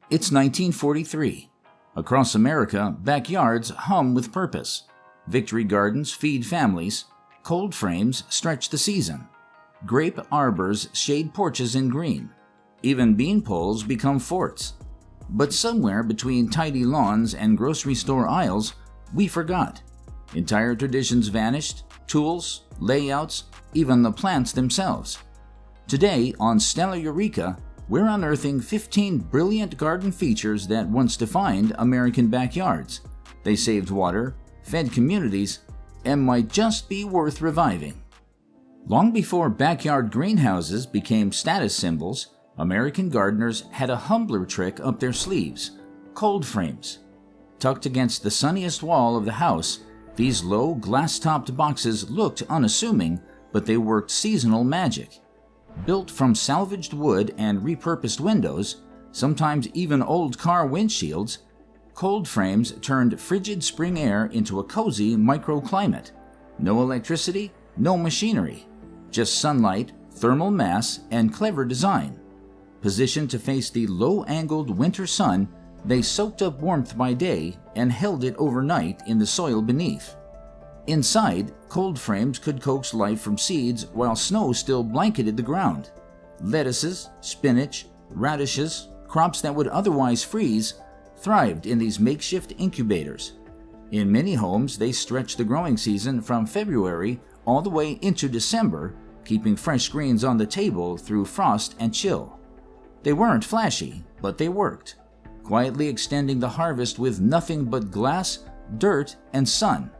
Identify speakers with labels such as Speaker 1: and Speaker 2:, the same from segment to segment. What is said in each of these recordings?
Speaker 1: It's 1943. Across America, backyards hum with purpose. Victory gardens feed families. Cold frames stretch the season. Grape arbors shade porches in green. Even bean poles become forts. But somewhere between tidy lawns and grocery store aisles, we forgot. Entire traditions vanished, tools, layouts, even the plants themselves. Today on Stellar Eureka, we're unearthing 15 brilliant garden features that once defined American backyards. They saved water, fed communities, and might just be worth reviving. Long before backyard greenhouses became status symbols, American gardeners had a humbler trick up their sleeves: cold frames. Tucked against the sunniest wall of the house, these low, glass-topped boxes looked unassuming, but they worked seasonal magic. Built from salvaged wood and repurposed windows, sometimes even old car windshields, cold frames turned frigid spring air into a cozy microclimate. No electricity, no machinery, just sunlight, thermal mass, and clever design. Positioned to face the low-angled winter sun, they soaked up warmth by day and held it overnight in the soil beneath. Inside, cold frames could coax life from seeds while snow still blanketed the ground. Lettuces, spinach, radishes, crops that would otherwise freeze, thrived in these makeshift incubators. In many homes, they stretched the growing season from February all the way into December, keeping fresh greens on the table through frost and chill. They weren't flashy, but they worked, quietly extending the harvest with nothing but glass, dirt, and sun.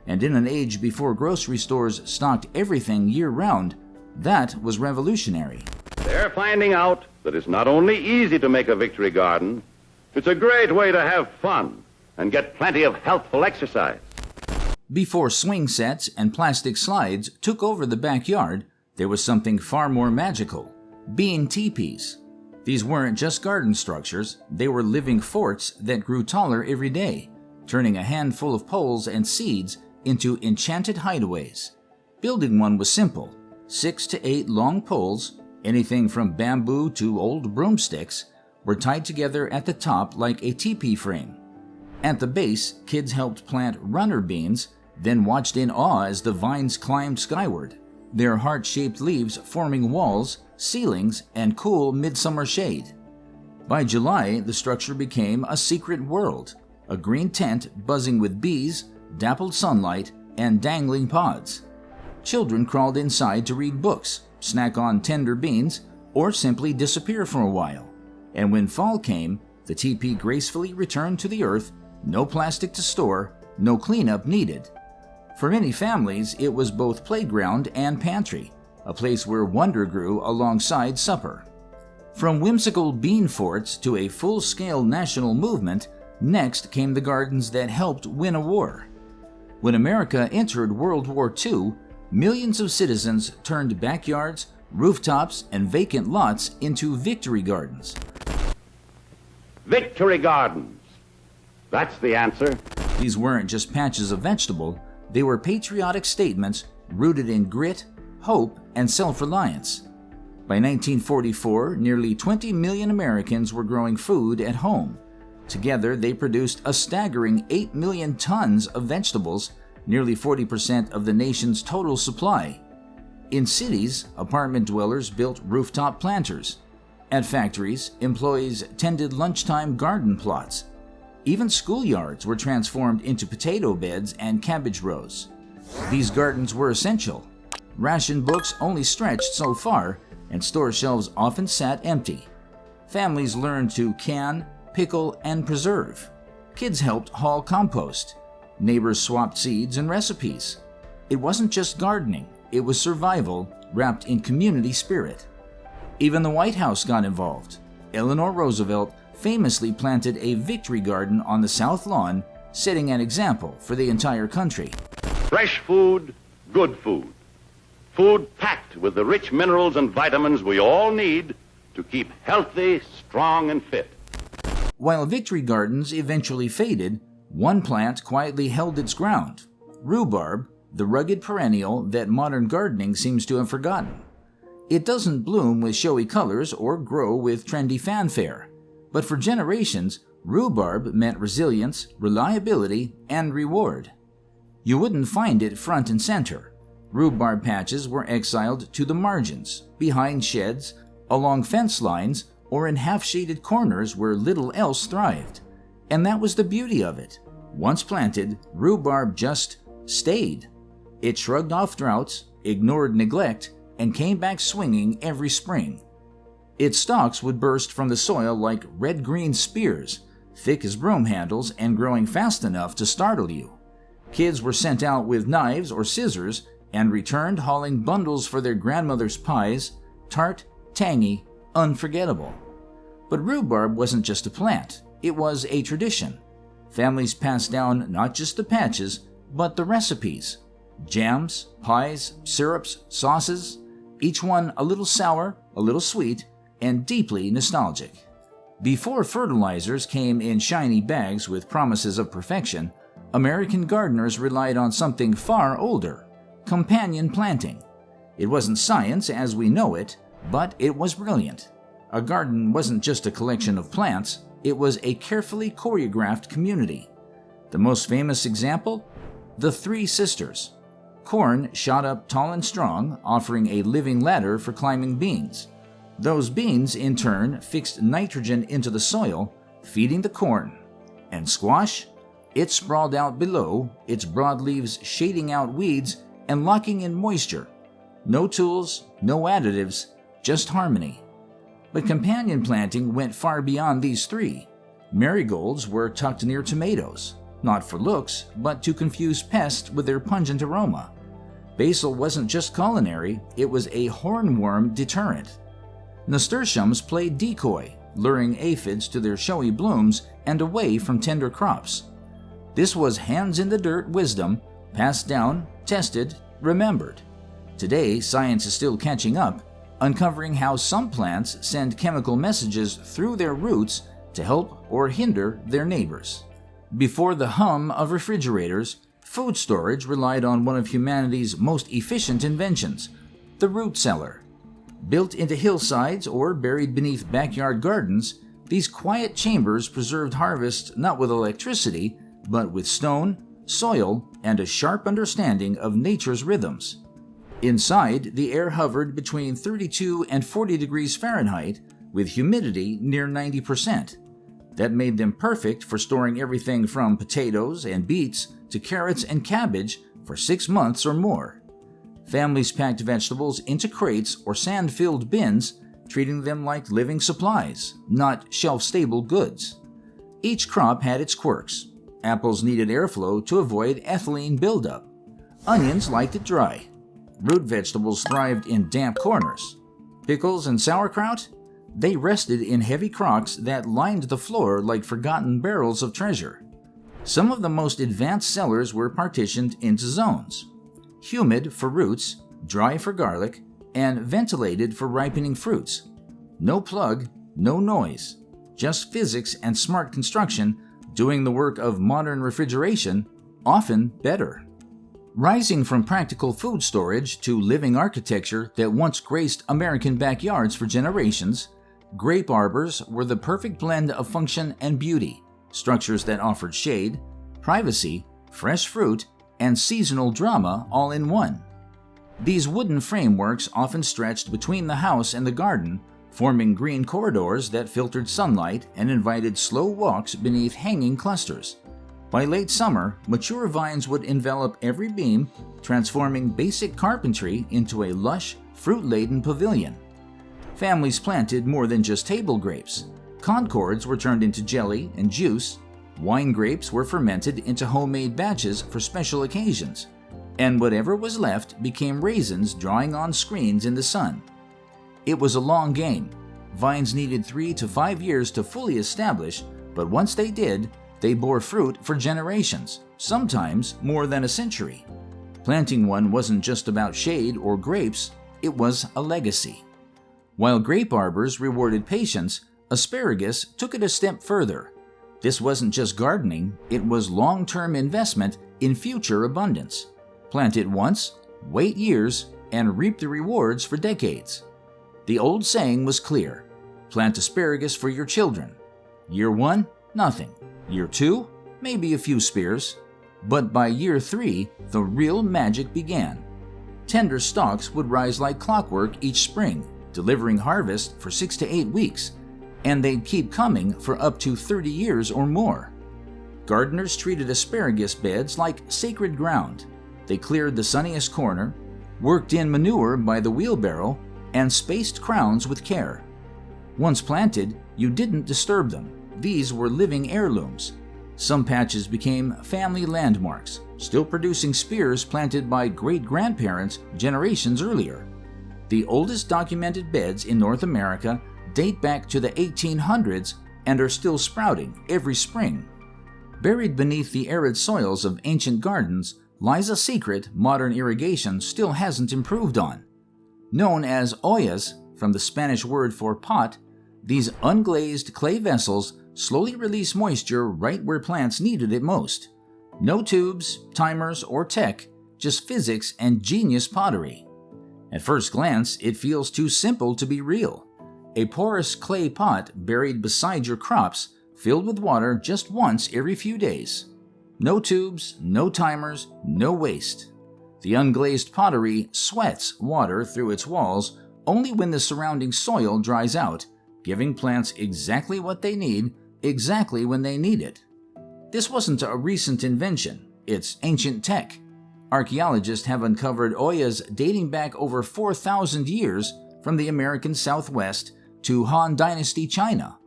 Speaker 1: And in an age before grocery stores stocked everything year-round, that was revolutionary.
Speaker 2: They're finding out that it's not only easy to make a victory garden, it's a great way to have fun and get plenty of healthful exercise.
Speaker 1: Before swing sets and plastic slides took over the backyard, there was something far more magical: being teepees. These weren't just garden structures, they were living forts that grew taller every day, turning a handful of poles and seeds into enchanted hideaways. Building one was simple: 6 to 8 long poles, anything from bamboo to old broomsticks, were tied together at the top like a teepee frame. At the base, kids helped plant runner beans, then watched in awe as the vines climbed skyward, their heart-shaped leaves forming walls, ceilings, and cool midsummer shade. By July, the structure became a secret world, a green tent buzzing with bees, dappled sunlight, and dangling pods. Children crawled inside to read books, snack on tender beans, or simply disappear for a while. And when fall came, the teepee gracefully returned to the earth, no plastic to store, no cleanup needed. For many families, it was both playground and pantry, a place where wonder grew alongside supper. From whimsical bean forts to a full-scale national movement, next came the gardens that helped win a war. When America entered World War II, millions of citizens turned backyards, rooftops, and vacant lots into victory gardens.
Speaker 2: Victory gardens. That's the answer.
Speaker 1: These weren't just patches of vegetable, they were patriotic statements rooted in grit, hope, and self-reliance. By 1944, nearly 20 million Americans were growing food at home. Together, they produced a staggering 8 million tons of vegetables, nearly 40% of the nation's total supply. In cities, apartment dwellers built rooftop planters. At factories, employees tended lunchtime garden plots. Even schoolyards were transformed into potato beds and cabbage rows. These gardens were essential. Ration books only stretched so far, and store shelves often sat empty. Families learned to can, pickle, and preserve. Kids helped haul compost. Neighbors swapped seeds and recipes. It wasn't just gardening, it was survival wrapped in community spirit. Even the White House got involved. Eleanor Roosevelt famously planted a victory garden on the South Lawn, setting an example for the entire country.
Speaker 2: Fresh food, good food. Food packed with the rich minerals and vitamins we all need to keep healthy, strong, and fit.
Speaker 1: While victory gardens eventually faded, one plant quietly held its ground: rhubarb, the rugged perennial that modern gardening seems to have forgotten. It doesn't bloom with showy colors or grow with trendy fanfare, But for generations, rhubarb meant resilience, reliability, and reward. You wouldn't find it front and center. Rhubarb patches were exiled to the margins, behind sheds, along fence lines, or in half-shaded corners where little else thrived. And that was the beauty of it. Once planted, rhubarb just stayed. It shrugged off droughts, ignored neglect, and came back swinging every spring. Its stalks would burst from the soil like red-green spears, thick as broom handles and growing fast enough to startle you. Kids were sent out with knives or scissors and returned hauling bundles for their grandmother's pies, tart, tangy, unforgettable. But rhubarb wasn't just a plant, it was a tradition. Families passed down not just the patches, but the recipes. Jams, pies, syrups, sauces, each one a little sour, a little sweet, and deeply nostalgic. Before fertilizers came in shiny bags with promises of perfection, American gardeners relied on something far older: companion planting. It wasn't science as we know it, but it was brilliant. A garden wasn't just a collection of plants, it was a carefully choreographed community. The most famous example? The Three Sisters. Corn shot up tall and strong, offering a living ladder for climbing beans. Those beans, in turn, fixed nitrogen into the soil, feeding the corn. And squash? It sprawled out below, its broad leaves shading out weeds and locking in moisture. No tools, no additives, just harmony. But companion planting went far beyond these three. Marigolds were tucked near tomatoes, not for looks, but to confuse pests with their pungent aroma. Basil wasn't just culinary, it was a hornworm deterrent. Nasturtiums played decoy, luring aphids to their showy blooms and away from tender crops. This was hands-in-the-dirt wisdom, passed down, tested, remembered. Today, science is still catching up, uncovering how some plants send chemical messages through their roots to help or hinder their neighbors. Before the hum of refrigerators, food storage relied on one of humanity's most efficient inventions, the root cellar. Built into hillsides or buried beneath backyard gardens, these quiet chambers preserved harvest not with electricity, but with stone, soil, and a sharp understanding of nature's rhythms. Inside, the air hovered between 32 and 40 degrees Fahrenheit, with humidity near 90%. That made them perfect for storing everything from potatoes and beets to carrots and cabbage for 6 months or more. Families packed vegetables into crates or sand-filled bins, treating them like living supplies, not shelf-stable goods. Each crop had its quirks. Apples needed airflow to avoid ethylene buildup. Onions liked it dry. Root vegetables thrived in damp corners. Pickles and sauerkraut? They rested in heavy crocks that lined the floor like forgotten barrels of treasure. Some of the most advanced cellars were partitioned into zones: humid for roots, dry for garlic, and ventilated for ripening fruits. No plug, no noise, just physics and smart construction doing the work of modern refrigeration, often better. Rising from practical food storage to living architecture that once graced American backyards for generations, grape arbors were the perfect blend of function and beauty, structures that offered shade, privacy, fresh fruit, and seasonal drama all in one. These wooden frameworks often stretched between the house and the garden, forming green corridors that filtered sunlight and invited slow walks beneath hanging clusters. By late summer, mature vines would envelop every beam, transforming basic carpentry into a lush, fruit-laden pavilion. Families planted more than just table grapes. Concords were turned into jelly and juice. Wine grapes were fermented into homemade batches for special occasions. And whatever was left became raisins drawing on screens in the sun. It was a long game. Vines needed 3 to 5 years to fully establish, but once they did, they bore fruit for generations, sometimes more than a century. Planting one wasn't just about shade or grapes, it was a legacy. While grape arbors rewarded patience, asparagus took it a step further. This wasn't just gardening, it was long-term investment in future abundance. Plant it once, wait years, and reap the rewards for decades. The old saying was clear: plant asparagus for your children. Year 1, nothing. Year 2, maybe a few spears. But by year 3, the real magic began. Tender stalks would rise like clockwork each spring, delivering harvest for 6 to 8 weeks, and they'd keep coming for up to 30 years or more. Gardeners treated asparagus beds like sacred ground. They cleared the sunniest corner, worked in manure by the wheelbarrow, and spaced crowns with care. Once planted, you didn't disturb them. These were living heirlooms. Some patches became family landmarks, still producing spears planted by great-grandparents generations earlier. The oldest documented beds in North America date back to the 1800s and are still sprouting every spring. Buried beneath the arid soils of ancient gardens lies a secret modern irrigation still hasn't improved on. Known as ollas, from the Spanish word for pot, these unglazed clay vessels slowly release moisture right where plants needed it most. No tubes, timers, or tech, just physics and genius pottery. At first glance, it feels too simple to be real. A porous clay pot buried beside your crops, filled with water just once every few days. No tubes, no timers, no waste. The unglazed pottery sweats water through its walls only when the surrounding soil dries out, giving plants exactly what they need, exactly when they need it. This wasn't a recent invention, it's ancient tech. Archaeologists have uncovered ollas dating back over 4,000 years from the American Southwest to Han Dynasty China.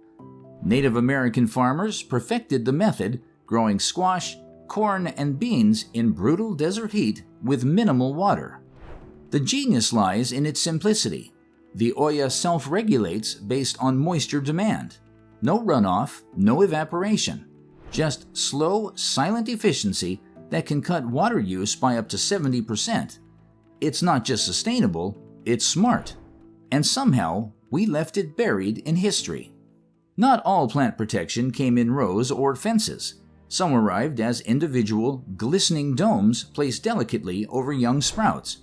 Speaker 1: Native American farmers perfected the method, growing squash, corn, and beans in brutal desert heat with minimal water. The genius lies in its simplicity. The olla self-regulates based on moisture demand. No runoff, no evaporation. Just slow, silent efficiency that can cut water use by up to 70%. It's not just sustainable, it's smart. And somehow, we left it buried in history. Not all plant protection came in rows or fences. Some arrived as individual, glistening domes placed delicately over young sprouts.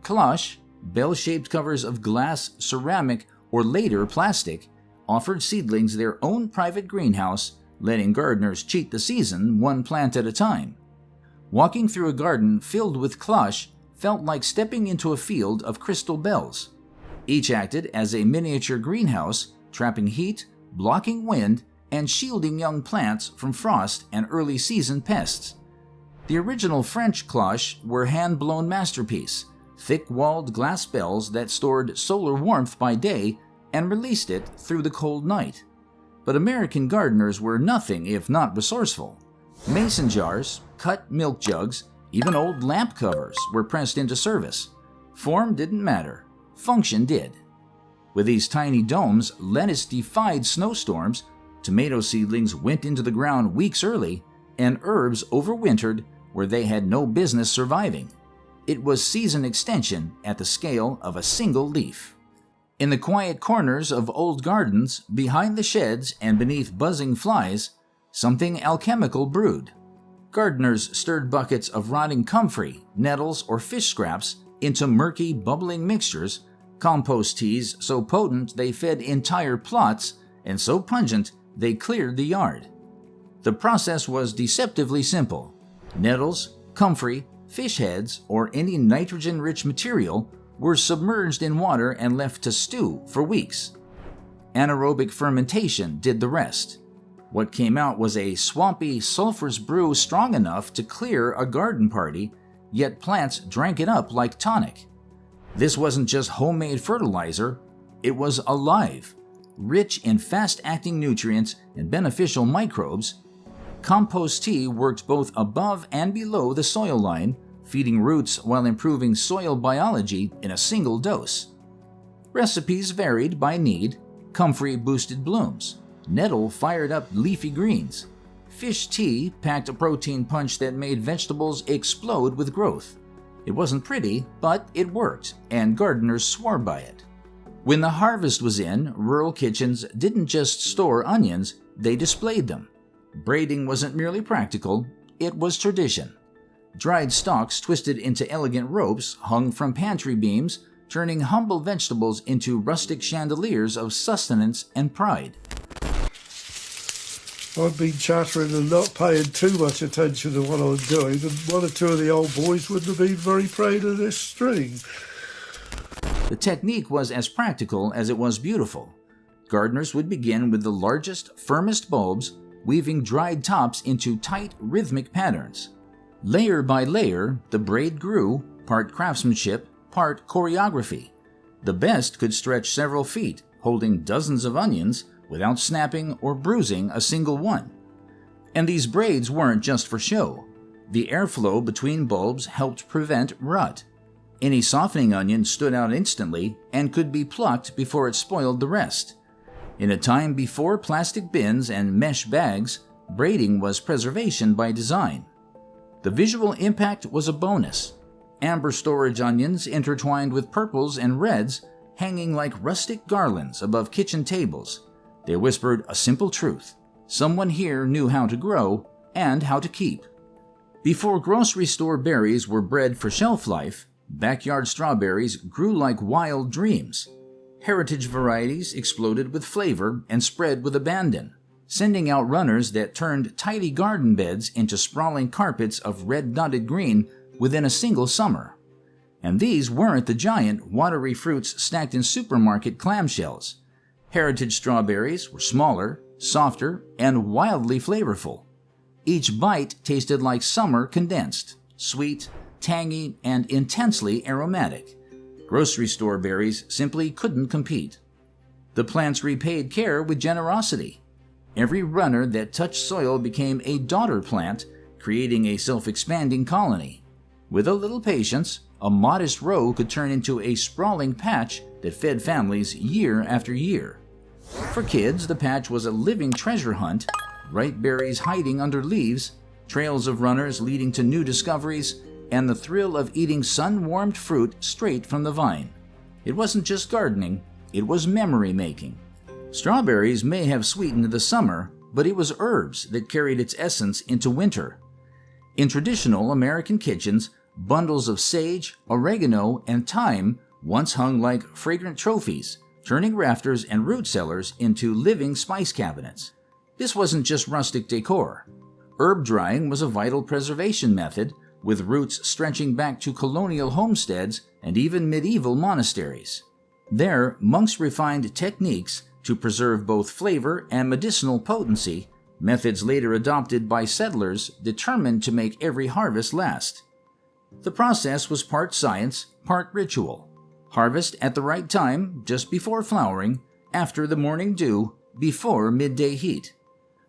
Speaker 1: Cloche, bell-shaped covers of glass, ceramic, or later plastic, offered seedlings their own private greenhouse, letting gardeners cheat the season one plant at a time. Walking through a garden filled with cloche felt like stepping into a field of crystal bells. Each acted as a miniature greenhouse, trapping heat, blocking wind, and shielding young plants from frost and early season pests. The original French cloches were hand-blown masterpiece, thick-walled glass bells that stored solar warmth by day and released it through the cold night. But American gardeners were nothing if not resourceful. Mason jars, cut milk jugs, even old lamp covers were pressed into service. Form didn't matter, function did. With these tiny domes, lettuce defied snowstorms, tomato seedlings went into the ground weeks early, and herbs overwintered where they had no business surviving. It was season extension at the scale of a single leaf. In the quiet corners of old gardens, behind the sheds and beneath buzzing flies, something alchemical brewed. Gardeners stirred buckets of rotting comfrey, nettles, or fish scraps into murky, bubbling mixtures, compost teas so potent they fed entire plots and so pungent they cleared the yard. The process was deceptively simple. Nettles, comfrey, fish heads, or any nitrogen-rich material were submerged in water and left to stew for weeks. Anaerobic fermentation did the rest. What came out was a swampy, sulfurous brew strong enough to clear a garden party, yet plants drank it up like tonic. This wasn't just homemade fertilizer, it was alive, rich in fast-acting nutrients and beneficial microbes. Compost tea worked both above and below the soil line, feeding roots while improving soil biology in a single dose. Recipes varied by need. Comfrey boosted blooms. Nettle fired up leafy greens. Fish tea packed a protein punch that made vegetables explode with growth. It wasn't pretty, but it worked, and gardeners swore by it. When the harvest was in, rural kitchens didn't just store onions, they displayed them. Braiding wasn't merely practical, it was tradition. Dried stalks twisted into elegant ropes hung from pantry beams, turning humble vegetables into rustic chandeliers of sustenance and pride.
Speaker 3: I've been chattering and not paying too much attention to what I'm doing, and one or two of the old boys wouldn't have been very proud of this string.
Speaker 1: The technique was as practical as it was beautiful. Gardeners would begin with the largest, firmest bulbs, weaving dried tops into tight, rhythmic patterns. Layer by layer, the braid grew, part craftsmanship, part choreography. The best could stretch several feet, holding dozens of onions without snapping or bruising a single one. And these braids weren't just for show. The airflow between bulbs helped prevent rut. Any softening onion stood out instantly and could be plucked before it spoiled the rest. In a time before plastic bins and mesh bags, braiding was preservation by design. The visual impact was a bonus. Amber storage onions intertwined with purples and reds, hanging like rustic garlands above kitchen tables. They whispered a simple truth. Someone here knew how to grow and how to keep. Before grocery store berries were bred for shelf life, backyard strawberries grew like wild dreams. Heritage varieties exploded with flavor and spread with abandon, sending out runners that turned tidy garden beds into sprawling carpets of red-dotted green within a single summer. And these weren't the giant, watery fruits stacked in supermarket clamshells. Heritage strawberries were smaller, softer, and wildly flavorful. Each bite tasted like summer condensed, sweet, tangy, and intensely aromatic. Grocery store berries simply couldn't compete. The plants repaid care with generosity. Every runner that touched soil became a daughter plant, creating a self-expanding colony. With a little patience, a modest row could turn into a sprawling patch that fed families year after year. For kids, the patch was a living treasure hunt, ripe berries hiding under leaves, trails of runners leading to new discoveries, and the thrill of eating sun-warmed fruit straight from the vine. It wasn't just gardening, it was memory-making. Strawberries may have sweetened the summer, but it was herbs that carried its essence into winter. In traditional American kitchens, bundles of sage, oregano, and thyme once hung like fragrant trophies, turning rafters and root cellars into living spice cabinets. This wasn't just rustic decor. Herb drying was a vital preservation method, with roots stretching back to colonial homesteads and even medieval monasteries. There, monks refined techniques to preserve both flavor and medicinal potency, methods later adopted by settlers determined to make every harvest last. The process was part science, part ritual. Harvest at the right time, just before flowering, after the morning dew, before midday heat.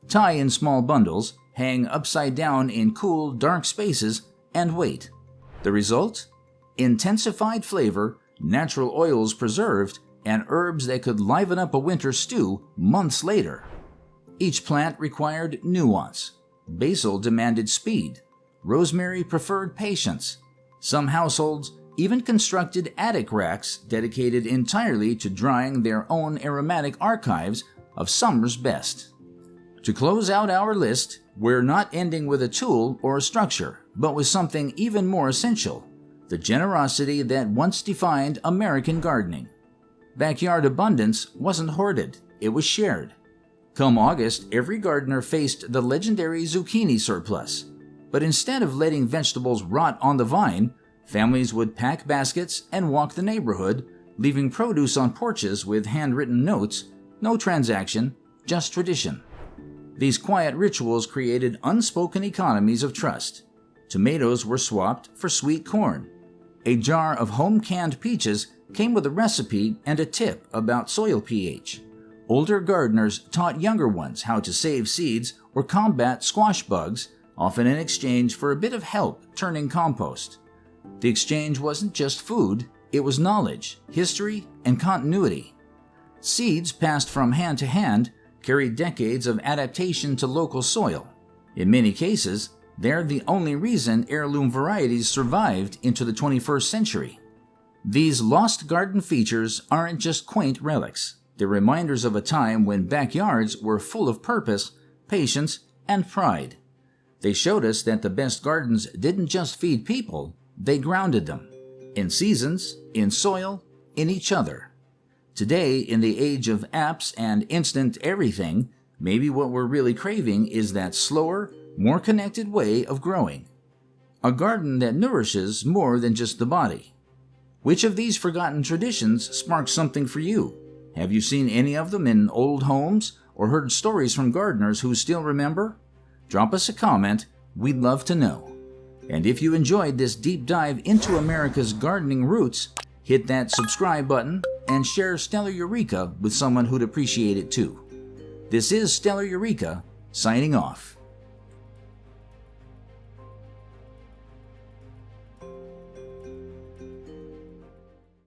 Speaker 1: Tie in small bundles, hang upside down in cool, dark spaces, and wait. The result? Intensified flavor, natural oils preserved, and herbs that could liven up a winter stew months later. Each plant required nuance. Basil demanded speed. Rosemary preferred patience. Some households even constructed attic racks dedicated entirely to drying their own aromatic archives of summer's best. To close out our list, we're not ending with a tool or a structure, but with something even more essential: the generosity that once defined American gardening. Backyard abundance wasn't hoarded, it was shared. Come August, every gardener faced the legendary zucchini surplus. But instead of letting vegetables rot on the vine, families would pack baskets and walk the neighborhood, leaving produce on porches with handwritten notes, no transaction, just tradition. These quiet rituals created unspoken economies of trust. Tomatoes were swapped for sweet corn. A jar of home-canned peaches came with a recipe and a tip about soil pH. Older gardeners taught younger ones how to save seeds or combat squash bugs, often in exchange for a bit of help turning compost. The exchange wasn't just food, it was knowledge, history, and continuity. Seeds passed from hand to hand carried decades of adaptation to local soil. In many cases, they're the only reason heirloom varieties survived into the 21st century. These lost garden features aren't just quaint relics. They're reminders of a time when backyards were full of purpose, patience, and pride. They showed us that the best gardens didn't just feed people, they grounded them. In seasons, in soil, in each other. Today, in the age of apps and instant everything, Maybe what we're really craving is that slower, more connected way of growing. A garden that nourishes more than just the body. Which of these forgotten traditions sparks something for you? Have you seen any of them in old homes or heard stories from gardeners who still remember? Drop us a comment, we'd love to know. And if you enjoyed this deep dive into America's gardening roots, hit that subscribe button and share Stellar Eureka with someone who'd appreciate it too. This is Stellar Eureka, signing off.